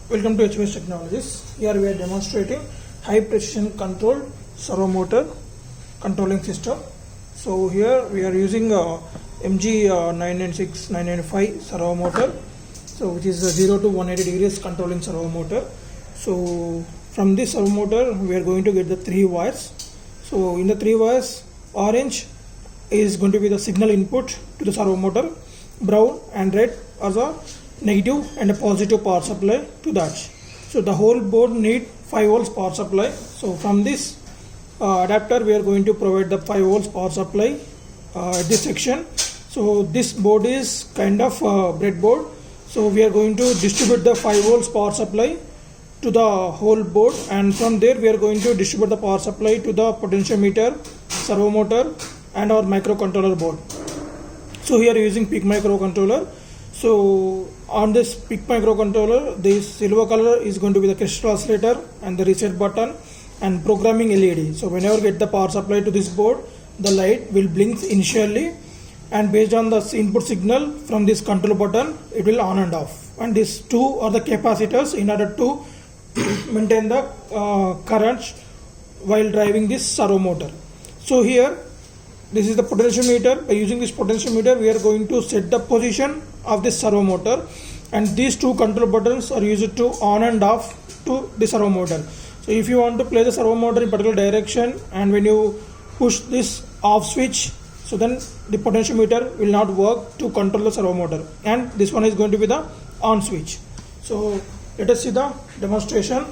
Welcome to HMS Technologies. Here we are demonstrating high precision control servo motor controlling system. So here we are using MG 996 995 servo motor, so which is a 0 to 180 degrees controlling servo motor. So from this servo motor we are going to get the 3 wires. So in the 3 wires, orange is going to be the signal input to the servo motor, brown and red are the negative and a positive power supply to that. So the whole board need 5 volts power supply. So from this adapter we are going to provide the 5 volts power supply at this section. So this board is kind of breadboard. So we are going to distribute the 5 volts power supply to the whole board, and from there we are going to distribute the power supply to the potentiometer, servo motor and our microcontroller board. So here using PIC microcontroller. So on this PIC microcontroller, this silver color is going to be the crystal oscillator and the reset button and programming LED. So whenever get the power supply to this board, the light will blink initially, and based on the input signal from this control button, it will on and off. And these two are the capacitors in order to maintain the current while driving this servo motor. So here this is the potentiometer. By using this potentiometer we are going to set the position of this servo motor, and these two control buttons are used to on and off to the servo motor. So if you want to play the servo motor in particular direction, and when you push this off switch, so then the potentiometer will not work to control the servo motor, and this one is going to be the on switch. So let us see the demonstration.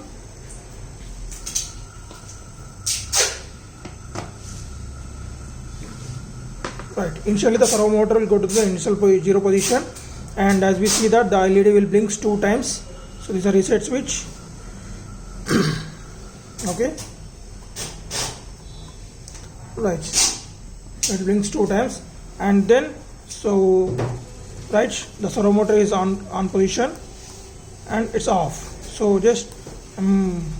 Right, initially the servo motor will go to the initial 0 position, and as we see that the LED will blink 2 times. So this is a reset switch. Okay, right, so it blinks 2 times, and then so right, the servo motor is on position and it's off. So just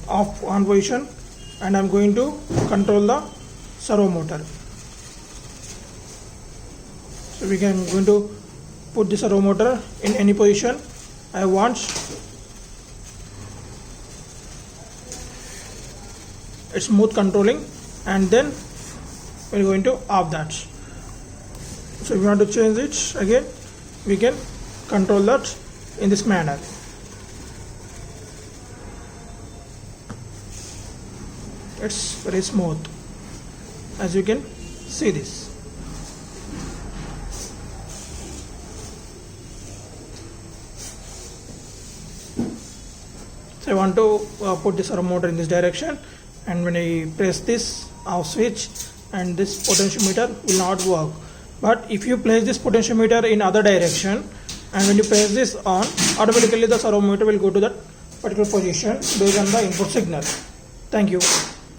off on position, and I'm going to control the servo motor. So we can going to put the servo motor in any position I want. It's smooth controlling, and then we're going to off that. So if you want to change it again, we can control that in this manner. It's very smooth, as you can see this. So I want to put the servo motor in this direction, and when I press this off switch, and this potentiometer will not work. But if you place this potentiometer in other direction, and when you press this on, automatically the servo motor will go to that particular position based on the input signal. Thank you.